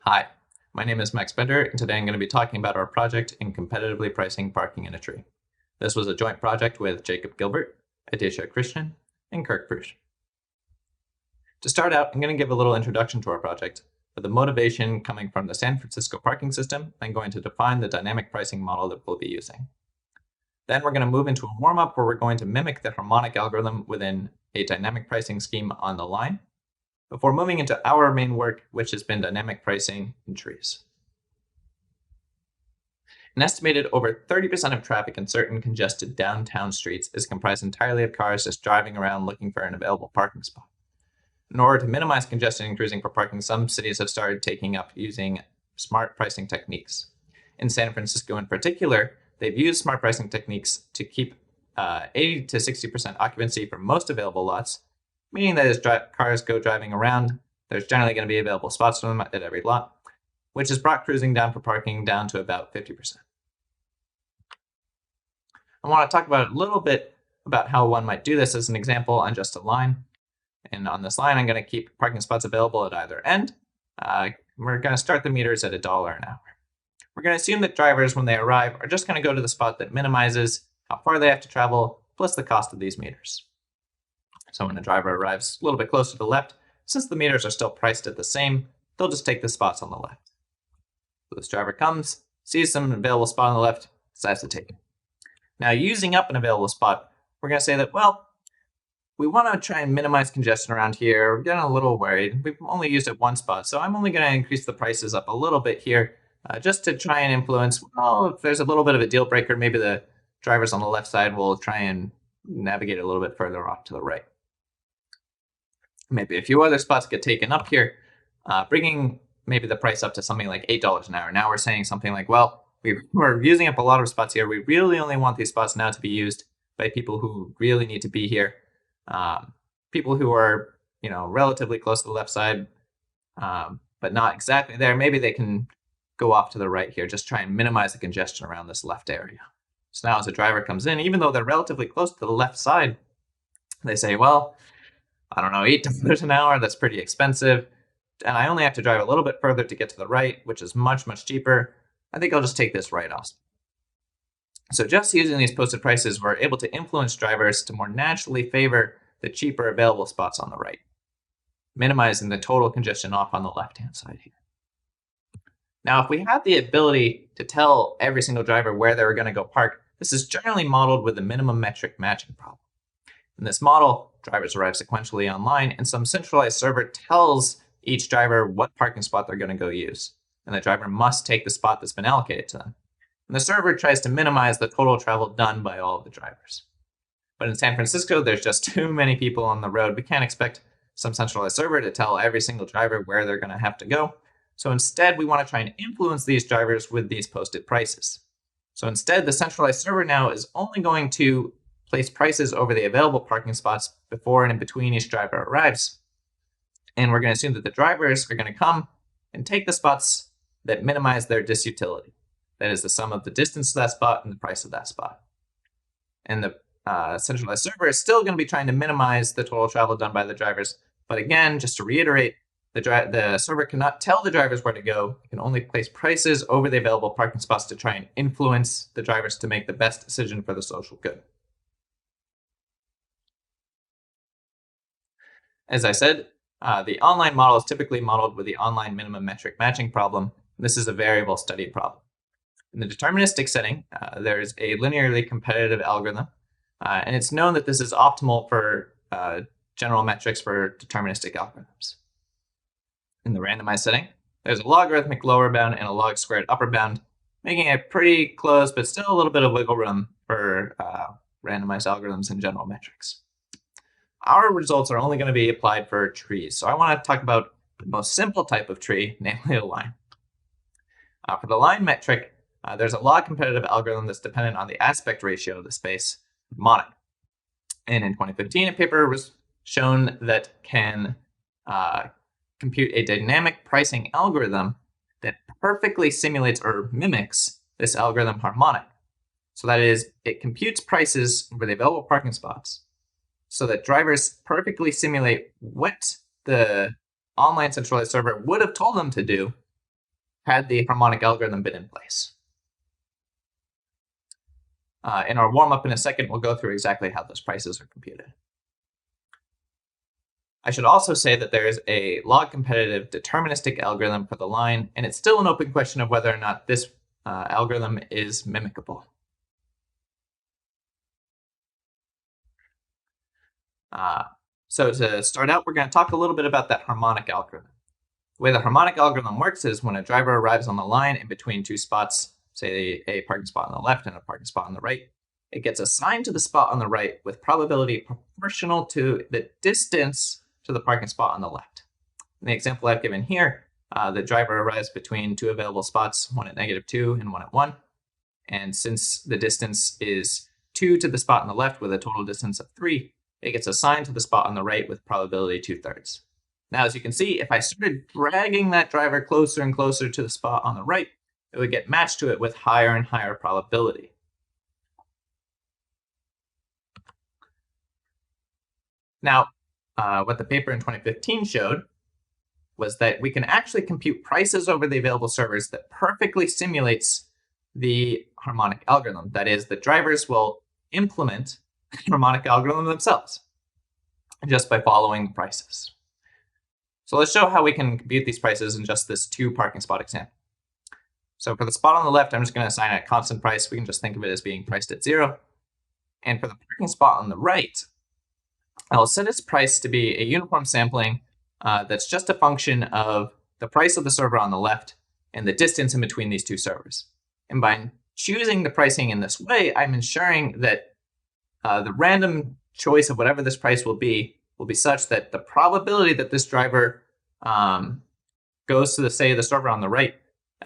Hi, my name is Max Bender, and today I'm going to be talking about our project in competitively pricing parking in a tree. This was a joint project with Jacob Gilbert, Adesha Christian, and Kirk Prush. To start out, I'm going to give a little introduction to our project, with the motivation coming from the San Francisco parking system. I'm going to define the dynamic pricing model that we'll be using. Then we're going to move into a warm-up where we're going to mimic the harmonic algorithm within a dynamic pricing scheme on the line, before moving into our main work, which has been dynamic pricing in trees. An estimated over 30% of traffic in certain congested downtown streets is comprised entirely of cars just driving around looking for an available parking spot. In order to minimize congestion and cruising for parking, some cities have started taking up using smart pricing techniques. In San Francisco in particular, they've used smart pricing techniques to keep 80 to 60% occupancy for most available lots, meaning that as cars go driving around, there's generally going to be available spots for them at every lot, which has brought cruising down for parking down to about 50%. I want to talk about a little bit about how one might do this as an example on just a line. And on this line, I'm going to keep parking spots available at either end. We're going to start the meters at $1 an hour. We're going to assume that drivers, when they arrive, are just going to go to the spot that minimizes how far they have to travel, plus the cost of these meters. So when a driver arrives a little bit closer to the left, since the meters are still priced at the same, they'll just take the spots on the left. So this driver comes, sees some available spot on the left, decides to take it. Now, using up an available spot, we're going to say that, well, we want to try and minimize congestion around here. We're getting a little worried. We've only used up one spot, so I'm only going to increase the prices up a little bit here just to try and influence, well, if there's a little bit of a deal breaker, maybe the drivers on the left side will try and navigate a little bit further off to the right. Maybe a few other spots get taken up here, bringing maybe the price up to something like $8 an hour. Now we're saying something like, well, we're using up a lot of spots here. We really only want these spots now to be used by people who really need to be here. People who are, relatively close to the left side, but not exactly there. Maybe they can go off to the right here, just try and minimize the congestion around this left area. So now as a driver comes in, even though they're relatively close to the left side, they say, well, I don't know, $8 an hour, that's pretty expensive. And I only have to drive a little bit further to get to the right, which is much, much cheaper. I think I'll just take this right off. So just using these posted prices, we're able to influence drivers to more naturally favor the cheaper available spots on the right, minimizing the total congestion off on the left-hand side here. Now, if we had the ability to tell every single driver where they were going to go park, this is generally modeled with the minimum metric matching problem. In this model, drivers arrive sequentially online, and some centralized server tells each driver what parking spot they're going to go use, and the driver must take the spot that's been allocated to them. And the server tries to minimize the total travel done by all of the drivers. But in San Francisco, there's just too many people on the road. We can't expect some centralized server to tell every single driver where they're going to have to go. So instead, we want to try and influence these drivers with these posted prices. So instead, the centralized server now is only going to place prices over the available parking spots before and in between each driver arrives. And we're going to assume that the drivers are going to come and take the spots that minimize their disutility. That is the sum of the distance to that spot and the price of that spot. And the centralized server is still going to be trying to minimize the total travel done by the drivers. But again, just to reiterate, the server cannot tell the drivers where to go. It can only place prices over the available parking spots to try and influence the drivers to make the best decision for the social good. As I said, the online model is typically modeled with the online minimum metric matching problem. This is a variable study problem. In the deterministic setting, there's a linearly competitive algorithm, and it's known that this is optimal for general metrics for deterministic algorithms. In the randomized setting, there's a logarithmic lower bound and a log squared upper bound, making it pretty close, but still a little bit of wiggle room for randomized algorithms and general metrics. Our results are only going to be applied for trees, so I want to talk about the most simple type of tree, namely a line. For the line metric, there's a log competitive algorithm that's dependent on the aspect ratio of the space, HARMONIC. And in 2015, a paper was shown that can compute a dynamic pricing algorithm that perfectly simulates or mimics this algorithm HARMONIC. So that is, it computes prices for the available parking spots so that drivers perfectly simulate what the online centralized server would have told them to do had the harmonic algorithm been in place. In our warm-up in a second, we'll go through exactly how those prices are computed. I should also say that there is a log-competitive deterministic algorithm for the line, and it's still an open question of whether or not this algorithm is mimicable. So to start out, we're going to talk a little bit about that harmonic algorithm. The way the harmonic algorithm works is when a driver arrives on the line in between two spots, say a parking spot on the left and a parking spot on the right, it gets assigned to the spot on the right with probability proportional to the distance to the parking spot on the left. In the example I've given here, the driver arrives between two available spots, one at -2 and one at 1. And since the distance is 2 to the spot on the left with a total distance of 3, it gets assigned to the spot on the right with probability 2/3. Now, as you can see, if I started dragging that driver closer and closer to the spot on the right, it would get matched to it with higher and higher probability. Now, what the paper in 2015 showed was that we can actually compute prices over the available servers that perfectly simulates the harmonic algorithm. That is, the drivers will implement the harmonic algorithm themselves just by following the prices. So let's show how we can compute these prices in just this 2 parking spot example. So for the spot on the left, I'm just going to assign a constant price. We can just think of it as being priced at 0. And for the parking spot on the right, I'll set its price to be a uniform sampling that's just a function of the price of the server on the left and the distance in between these two servers. And by choosing the pricing in this way, I'm ensuring that the random choice of whatever this price will be such that the probability that this driver goes to the server on the right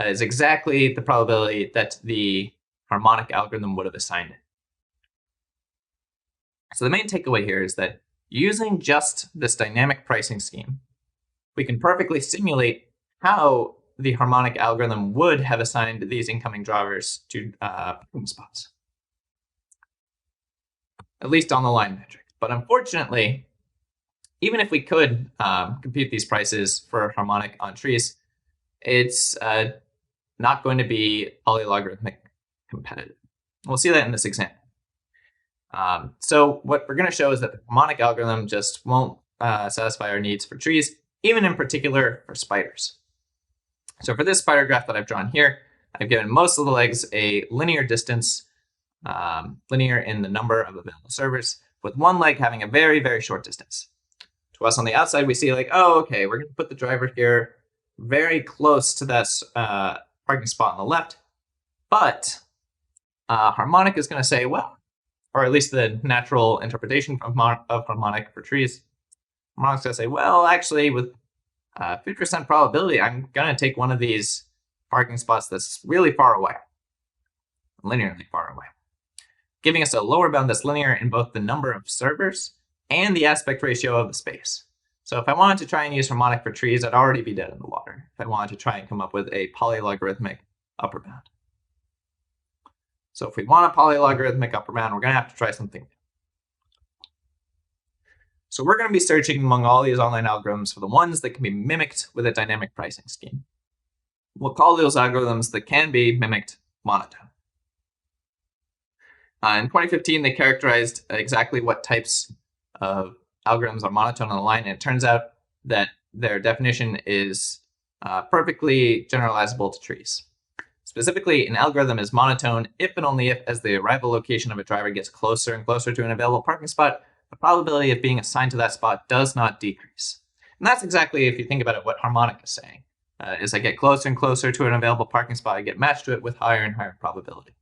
is exactly the probability that the harmonic algorithm would have assigned it. So the main takeaway here is that using just this dynamic pricing scheme, we can perfectly simulate how the harmonic algorithm would have assigned these incoming drivers to parking spots, at least on the line metric. But unfortunately, even if we could compute these prices for harmonic on trees, it's not going to be polylogarithmic competitive. We'll see that in this example. So what we're going to show is that the harmonic algorithm just won't satisfy our needs for trees, even in particular for spiders. So for this spider graph that I've drawn here, I've given most of the legs a linear distance, linear in the number of available servers, with one leg having a very, very short distance. To us on the outside, we see like, oh, okay, we're going to put the driver here very close to that parking spot on the left. But harmonic is going to say, well, or at least the natural interpretation of harmonic for trees, harmonic's going to say, well, actually, with 50% probability, I'm going to take one of these parking spots that's really far away, linearly far away, giving us a lower bound that's linear in both the number of servers and the aspect ratio of the space. So if I wanted to try and use harmonic for trees, I'd already be dead in the water if I wanted to try and come up with a polylogarithmic upper bound. So if we want a polylogarithmic upper bound, we're going to have to try something new. So we're going to be searching among all these online algorithms for the ones that can be mimicked with a dynamic pricing scheme. We'll call those algorithms that can be mimicked monotone. In 2015, they characterized exactly what types of algorithms are monotone on the line, and it turns out that their definition is perfectly generalizable to trees. Specifically, an algorithm is monotone if and only if, as the arrival location of a driver gets closer and closer to an available parking spot, the probability of being assigned to that spot does not decrease. And that's exactly, if you think about it, what harmonic is saying. As I get closer and closer to an available parking spot, I get matched to it with higher and higher probability.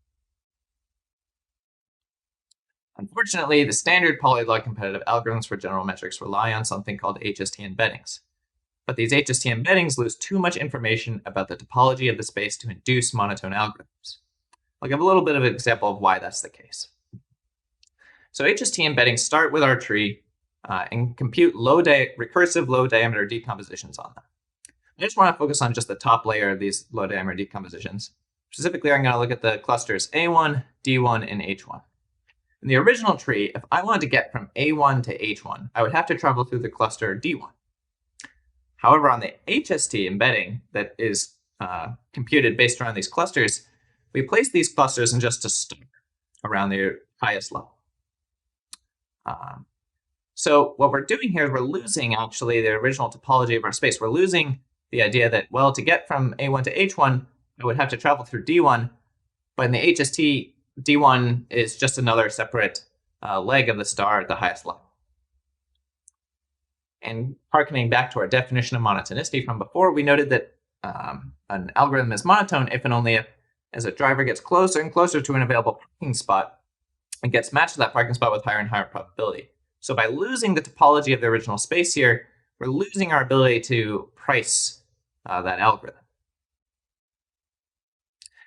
Unfortunately, the standard polylog competitive algorithms for general metrics rely on something called HST embeddings. But these HST embeddings lose too much information about the topology of the space to induce monotone algorithms. I'll give a little bit of an example of why that's the case. So HST embeddings start with our tree and compute recursive low diameter decompositions on them. I just want to focus on just the top layer of these low diameter decompositions. Specifically, I'm going to look at the clusters A1, D1, and H1. In the original tree, if I wanted to get from A1 to H1, I would have to travel through the cluster D1. However, on the HST embedding that is computed based around these clusters, we place these clusters in just a star around the highest level. So what we're doing here is we're losing actually the original topology of our space. We're losing the idea that, well, to get from A1 to H1, I would have to travel through D1, but in the HST, D1 is just another separate leg of the star at the highest level. And harkening back to our definition of monotonicity from before, we noted that an algorithm is monotone if and only if, as a driver gets closer and closer to an available parking spot, it gets matched to that parking spot with higher and higher probability. So by losing the topology of the original space here, we're losing our ability to price that algorithm.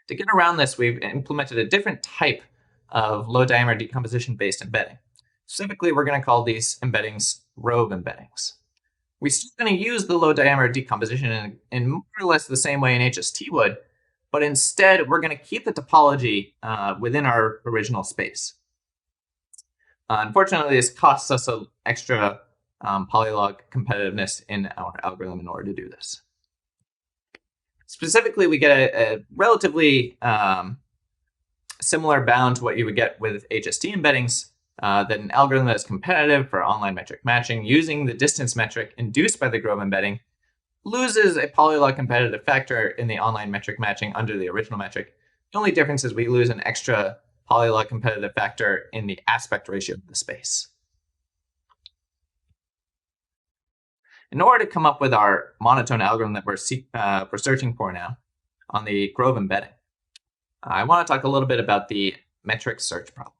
To get around this, we've implemented a different type of low diameter decomposition-based embedding. Specifically, we're going to call these embeddings Rove embeddings. We're still going to use the low diameter decomposition in more or less the same way an HST would, but instead we're going to keep the topology within our original space. Unfortunately, this costs us an extra polylog competitiveness in our algorithm in order to do this. Specifically, we get a relatively similar bound to what you would get with HST embeddings, that an algorithm that is competitive for online metric matching using the distance metric induced by the Grove embedding loses a polylog competitive factor in the online metric matching under the original metric. The only difference is we lose an extra polylog competitive factor in the aspect ratio of the space. In order to come up with our monotone algorithm that we're searching for now on the Grove embedding, I want to talk a little bit about the metric search problem.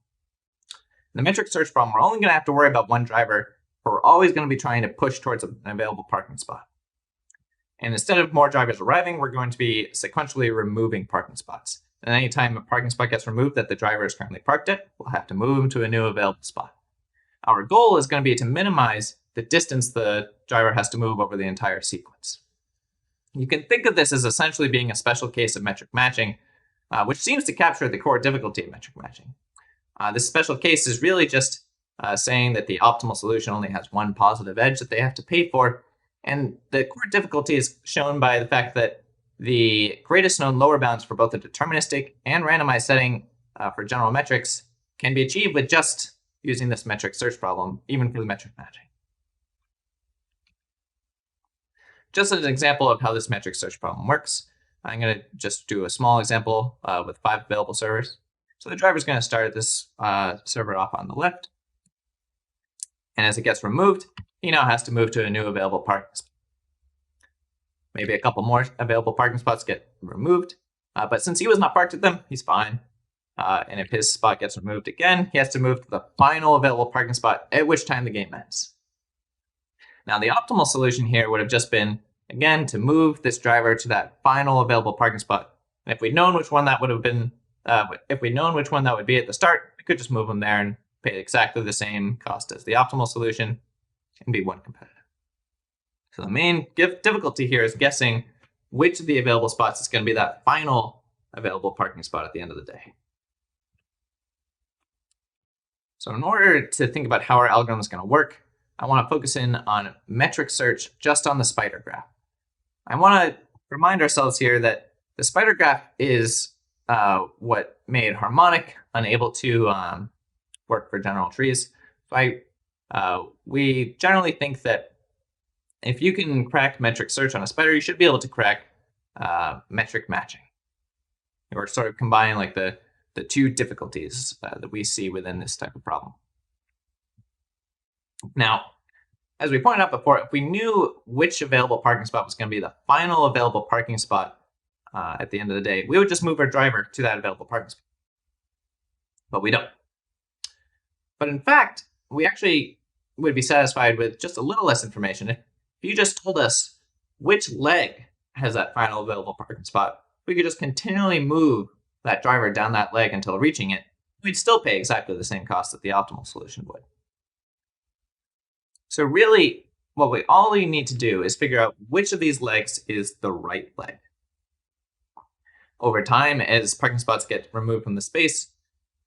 In the metric search problem, we're only going to have to worry about one driver, but we're always going to be trying to push towards an available parking spot. And instead of more drivers arriving, we're going to be sequentially removing parking spots. And anytime a parking spot gets removed that the driver is currently parked at, we'll have to move them to a new available spot. Our goal is going to be to minimize the distance the driver has to move over the entire sequence. You can think of this as essentially being a special case of metric matching, which seems to capture the core difficulty of metric matching. This special case is really just saying that the optimal solution only has one positive edge that they have to pay for. And the core difficulty is shown by the fact that the greatest known lower bounds for both the deterministic and randomized setting for general metrics can be achieved with just using this metric search problem, even for the metric matching. Just as an example of how this metric search problem works, I'm going to just do a small example with 5 available servers. So the driver is going to start this server off on the left. And as it gets removed, he now has to move to a new available parking spot. Maybe a couple more available parking spots get removed. But since he was not parked at them, he's fine. And if his spot gets removed again, he has to move to the final available parking spot, at which time the game ends. Now, the optimal solution here would have just been, again, to move this driver to that final available parking spot. And if we'd known which one that would have been, if we'd known which one that would be at the start, we could just move them there and pay exactly the same cost as the optimal solution and be one competitive. So the main difficulty here is guessing which of the available spots is going to be that final available parking spot at the end of the day. So in order to think about how our algorithm is going to work, I want to focus in on metric search just on the spider graph. I want to remind ourselves here that the spider graph is what made Harmonic unable to work for general trees. So we generally think that if you can crack metric search on a spider, you should be able to crack metric matching, or sort of combine like the two difficulties that we see within this type of problem. Now, as we pointed out before, if we knew which available parking spot was going to be the final available parking spot at the end of the day, we would just move our driver to that available parking spot. But we don't. But in fact, we actually would be satisfied with just a little less information. If you just told us which leg has that final available parking spot, we could just continually move that driver down that leg until reaching it. We'd still pay exactly the same cost that the optimal solution would. So really, what we all need to do is figure out which of these legs is the right leg. Over time, as parking spots get removed from the space,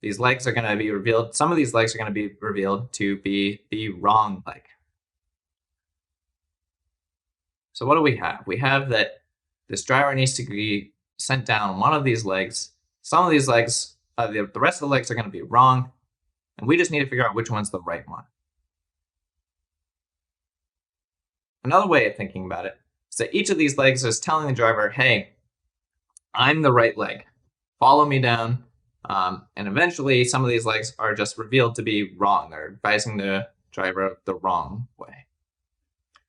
these legs are going to be revealed. Some of these legs are going to be revealed to be the wrong leg. So what do we have? We have that this driver needs to be sent down one of these legs. Some of these legs, the rest of the legs are going to be wrong, and we just need to figure out which one's the right one. Another way of thinking about it is that each of these legs is telling the driver, hey, I'm the right leg. Follow me down. And eventually, some of these legs are just revealed to be wrong. They're advising the driver the wrong way.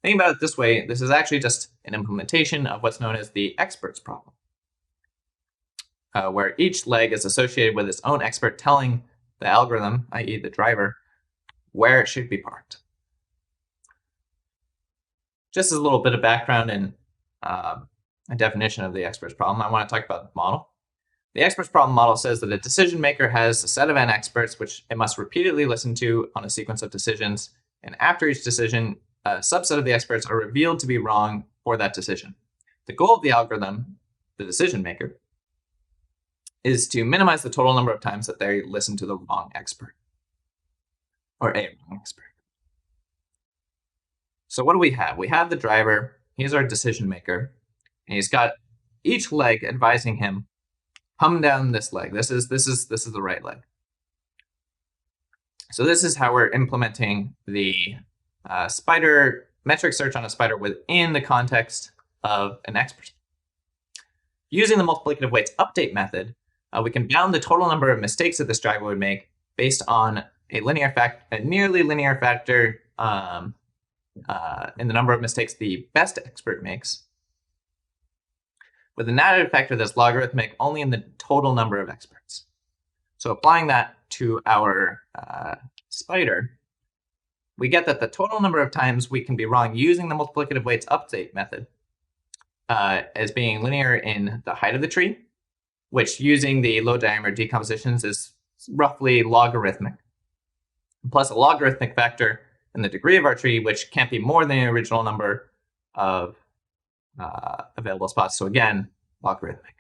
Thinking about it this way, this is actually just an implementation of what's known as the expert's problem, where each leg is associated with its own expert telling the algorithm, i.e. the driver, where it should be parked. Just as a little bit of background and a definition of the expert's problem, I want to talk about the model. The expert's problem model says that a decision maker has a set of n experts which it must repeatedly listen to on a sequence of decisions, and after each decision, a subset of the experts are revealed to be wrong for that decision. The goal of the algorithm, the decision maker, is to minimize the total number of times that they listen to the wrong expert, or a wrong expert. So what do we have? We have the driver, he's our decision maker, and he's got each leg advising him, come down this leg. This is the right leg. So this is how we're implementing the spider metric search on a spider within the context of an expert. Using the multiplicative weights update method, we can bound the total number of mistakes that this driver would make based on a nearly linear factor in the number of mistakes the best expert makes, with an additive factor that's logarithmic only in the total number of experts. So applying that to our spider, we get that the total number of times we can be wrong using the multiplicative weights update method as being linear in the height of the tree, which using the low diameter decompositions is roughly logarithmic, plus a logarithmic factor in the degree of our tree, which can't be more than the original number of available spots. So again, logarithmic.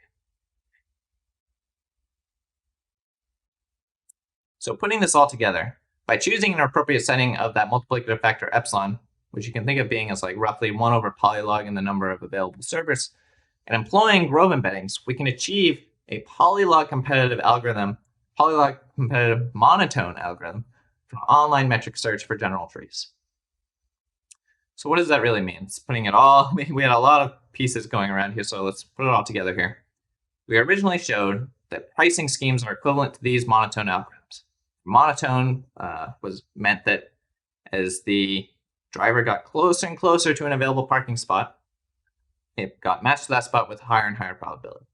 So putting this all together, by choosing an appropriate setting of that multiplicative factor epsilon, which you can think of being as like roughly 1 over polylog in the number of available servers, and employing Grove embeddings, we can achieve a polylog competitive algorithm, polylog competitive monotone algorithm for online metric search for general trees. So what does that really mean? It's putting it all, we had a lot of pieces going around here, so let's put it all together here. We originally showed that pricing schemes are equivalent to these monotone algorithms. Monotone was meant that as the driver got closer and closer to an available parking spot, it got matched to that spot with higher and higher probability.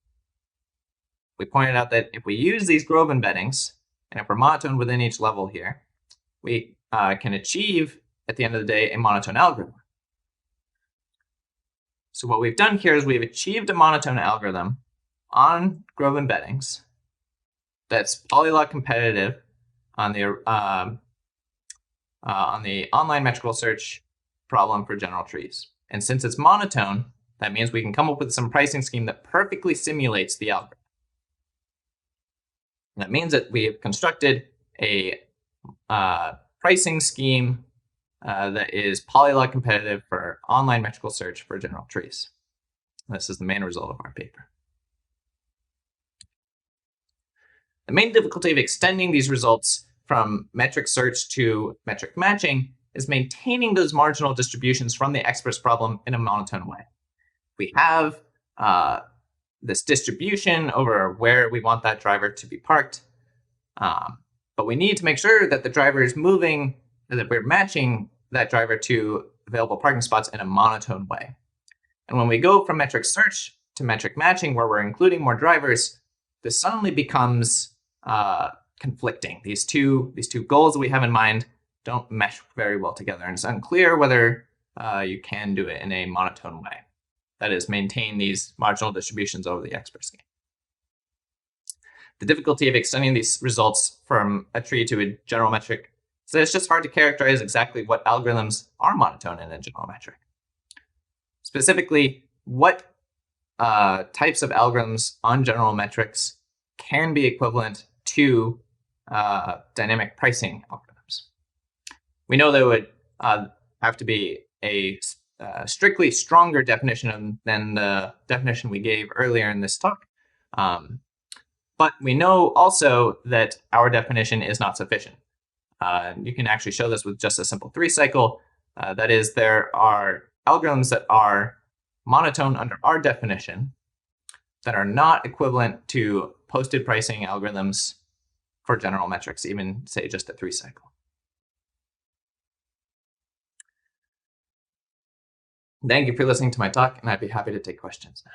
We pointed out that if we use these Grove embeddings, and if we're monotone within each level here, we can achieve, at the end of the day, a monotone algorithm. So what we've done here is we've achieved a monotone algorithm on Grove embeddings that's polylog competitive on the online metrical search problem for general trees. And since it's monotone, that means we can come up with some pricing scheme that perfectly simulates the algorithm. And that means that we have constructed a pricing scheme that is polylog competitive for online metrical search for general trees. This is the main result of our paper. The main difficulty of extending these results from metric search to metric matching is maintaining those marginal distributions from the expert's problem in a monotone way. We have this distribution over where we want that driver to be parked, but we need to make sure that the driver is moving, that we're matching that driver to available parking spots in a monotone way. And when we go from metric search to metric matching, where we're including more drivers, this suddenly becomes conflicting. These two goals that we have in mind don't mesh very well together, and it's unclear whether you can do it in a monotone way. That is, maintain these marginal distributions over the expert scheme. The difficulty of extending these results from a tree to a general metric is that it's just hard to characterize exactly what algorithms are monotone in a general metric. Specifically, what types of algorithms on general metrics can be equivalent to dynamic pricing algorithms. We know there would have to be a strictly stronger definition than the definition we gave earlier in this talk. But we know also that our definition is not sufficient. You can actually show this with just a simple 3-cycle. That is, there are algorithms that are monotone under our definition that are not equivalent to posted pricing algorithms for general metrics, even say just a 3-cycle. Thank you for listening to my talk, and I'd be happy to take questions now.